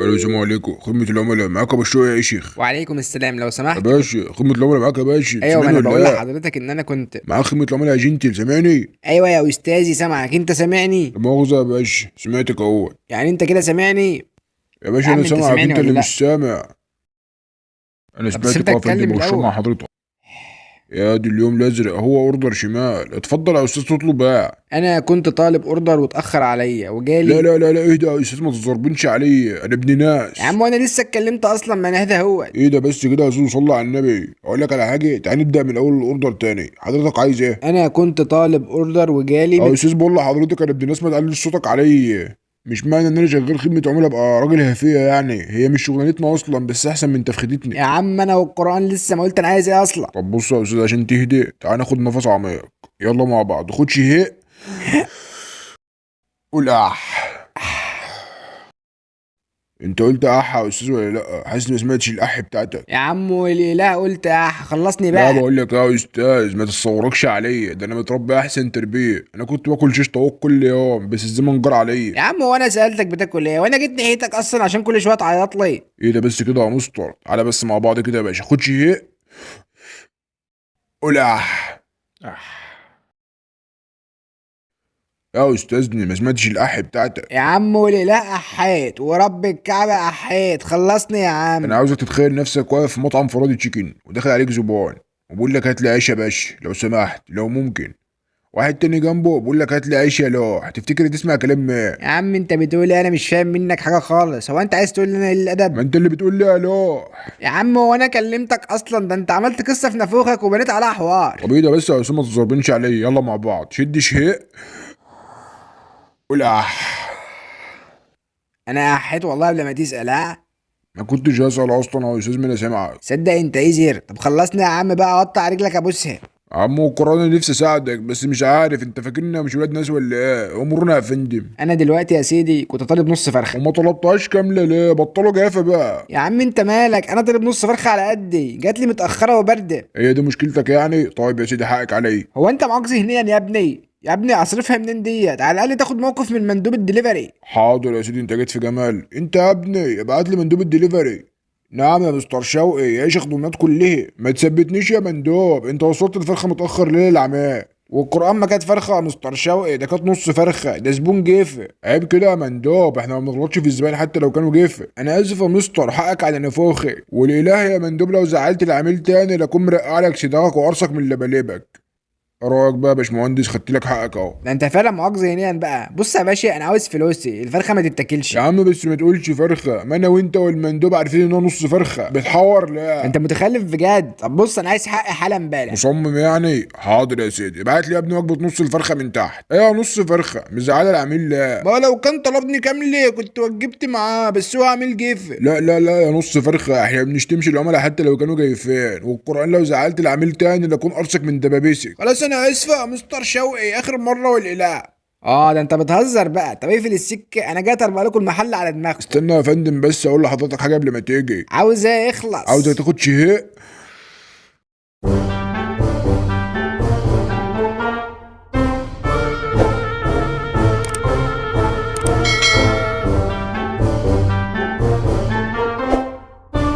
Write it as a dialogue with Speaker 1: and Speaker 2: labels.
Speaker 1: الو، السلام عليكم. خدمة العملاء معاك ابو الشوية يا شيخ.
Speaker 2: وعليكم السلام لو
Speaker 1: يا
Speaker 2: سمحت
Speaker 1: باشا، خدمة العملاء معاك يا باشا،
Speaker 2: ايوه، ما
Speaker 1: سامعني
Speaker 2: انا
Speaker 1: ولا
Speaker 2: بقول
Speaker 1: لا؟
Speaker 2: لحضرتك ان انا كنت.
Speaker 1: معاك خدمة العملاء يا جنتل، سامعني؟
Speaker 2: ايوه يا استاذي، سامعك. انت سامعني؟
Speaker 1: لا مؤاخذة يا باشا، سمعتك اهو.
Speaker 2: يعني انت كده سامعني؟
Speaker 1: يا
Speaker 2: يا
Speaker 1: باشا انا
Speaker 2: عم انت
Speaker 1: سامعك،
Speaker 2: سامعني
Speaker 1: انت
Speaker 2: ولا
Speaker 1: اللي
Speaker 2: لا؟
Speaker 1: مش سامع. انا
Speaker 2: طب
Speaker 1: سمعتك
Speaker 2: سيبتك
Speaker 1: اهو يا فندم،
Speaker 2: اتكلم
Speaker 1: بشرب مع
Speaker 2: الاول.
Speaker 1: حضرتك. يا دي اليوم الازرق، هو اوردر شمال. اتفضل يا استاذ، تطلب ايه؟
Speaker 2: انا كنت طالب اوردر واتاخر عليا
Speaker 1: لا
Speaker 2: وجالي.
Speaker 1: لا لا لا، ايه ده يا استاذ؟ ما تزربنش عليا، انا ابن
Speaker 2: يا
Speaker 1: ناس.
Speaker 2: عم وانا لسه اتكلمت اصلا، ما انا هذا هو.
Speaker 1: ايه ده بس كده يا استاذ؟ صلي على النبي. اقول لك على حاجه، تعال نبدا من اول الاوردر تاني. حضرتك عايز ايه؟
Speaker 2: انا كنت طالب اوردر وجالي
Speaker 1: اه استاذ، بقول لحضرتك انا ابن ناس، ما تعليش صوتك عليا. مش معنى ان انا شغال خدمه عملاء ابقى راجل هفيه، يعني هي مش شغلانتنا اصلا، بس احسن من تفخيدتني.
Speaker 2: يا عم انا والقران لسه ما قلت انا عايز ايه اصلا.
Speaker 1: طب بص يا استاذ، عشان تهدي تعال ناخد نفس عميق. يلا مع بعض، خد شهيق. قول اح. انت قلت اح يا استاذ ولا لا؟ حاسس اني ما سمعتش الاح بتاعتك.
Speaker 2: يا عم لا قلت خلصني
Speaker 1: لا
Speaker 2: بقى.
Speaker 1: بقول لك يا استاذ، ما تتصوركش عليا، ده انا متربي احسن تربيه. انا كنت باكل شيش طاووق كل يوم، بس الزمن جرى عليا.
Speaker 2: يا عم وانا سالتك بتاكل ايه، وانا جيت ناحيتك اصلا عشان كل شويه تعيط لي.
Speaker 1: ايه ده بس كده يا مستر؟ تعالى بس مع بعض كده يا باشا، خد شهيق. قول اح. يا استاذني ما سمعتش الاح بتاعتك.
Speaker 2: يا عم قولي لا احيت ورب الكعبة احيت، خلصني يا
Speaker 1: انا
Speaker 2: عم.
Speaker 1: عاوزك تتخيل نفسك واقف في مطعم فرادي تشيكن، وداخل عليك زبون وبقول لك هات لي عيش يا باشا لو سمحت لو ممكن. واحد تاني جنبه بقول لك هات لي عيش يا لوح. هتفتكر تسمع كلام مين؟
Speaker 2: يا عم انت بتقول إيه؟ انا مش فاهم منك حاجة خالص. هو انت عايز تقول لي انا قليل
Speaker 1: ما
Speaker 2: الادب؟
Speaker 1: انت اللي بتقول لي يا لوح.
Speaker 2: يا عم هو انا كلمتك اصلا؟ ده انت عملت قصة في نافوخك وبنيت عليها حوار.
Speaker 1: طب ايه ده بس يا اسامه، ما تضربنش عليا. يلا مع بعض، شد شهيق. قول اح.
Speaker 2: انا احيت والله قبل ما تسأل
Speaker 1: ما كنتش هسأل اصلا يا استاذ، ما انا سامعك.
Speaker 2: صدق انت ايزير. طب خلصني يا عم بقى، قطع رجلك ابوسها.
Speaker 1: عمو القرآن نفسي اساعدك، بس مش عارف انت فاكرنا مش ولاد ناس ولا ايه؟ امورنا يا فندم.
Speaker 2: انا دلوقتي يا سيدي كنت طالب نص فرخة.
Speaker 1: وما طلبتهاش كامله ليه؟ بطلوا جافه بقى.
Speaker 2: يا عم انت مالك، انا طالب نص فرخة على قدي، جات لي متأخرة وباردة.
Speaker 1: هي دي مشكلتك يعني؟ طيب يا سيدي، حقك عليا.
Speaker 2: هو انت معاك ذهنيا يا ابني؟ يا ابني اصرفها منين ديت؟ على الاقل تاخد موقف من مندوب الدليفري.
Speaker 1: حاضر يا سيدي، انت جيت في جمال. انت يا ابني ابعت لي مندوب الدليفري. نعم يا مستر شوقي، يعيش خدمات كلها. ما تثبتنيش يا مندوب، انت وصلت الفرخه متاخر ليه العمال؟ والقران ما كانت فرخه يا مستر شوقي، ده كانت نص فرخه، ده زبون جيفه. عيب كده يا مندوب، احنا ما بنغلطش في الزباين حتى لو كانوا جيفه. انا اسف يا مستر، حقك على نفوخي. والاله يا مندوب لو زعلت العميل تاني لاكون مرقع لك صداقك وقرصك من لبلبك. ايه رايك بقى يا باشمهندس؟ خدت لك حقك اهو.
Speaker 2: ده انت فعلا معاق ذهنيا بقى. بص يا باشا، انا عاوز فلوسي، الفرخه ما تتاكلش.
Speaker 1: يا عم بس ما تقولش فرخه، ما انا وانت والمندوب عارفين انها نص فرخه. بتحور
Speaker 2: انت
Speaker 1: لا؟
Speaker 2: متخلف بجد. طب بص، انا عايز حقي حالا امبارح.
Speaker 1: مصمم يعني؟ حاضر يا سيدي، ابعت لي يا ابني وجبه نص الفرخه من تحت. ايه نص فرخه؟ مزعله العميل لا؟
Speaker 2: ما لو كان طلبني كامله كنت وجبت معاه، بس هو عامل جيف.
Speaker 1: لا لا لا يا نص فرخه، احنا ما بنشتمش العملاء حتى لو كانوا جايفين. والقران لو زعلت العميل تاني لاكون قرصك من دبابيسك.
Speaker 2: خلاص انا اسفه يا مستر شوقي، اخر مره والاله. ده انت بتهزر بقى. طب اقفل السكه، انا جاي ارمى لكم المحل على دماغكم.
Speaker 1: استنى يا فندم بس اقول لحضرتك حاجه قبل ما تيجي.
Speaker 2: عاوز ايه؟
Speaker 1: عاوزك
Speaker 2: اخلص.
Speaker 1: تاخد شهيق.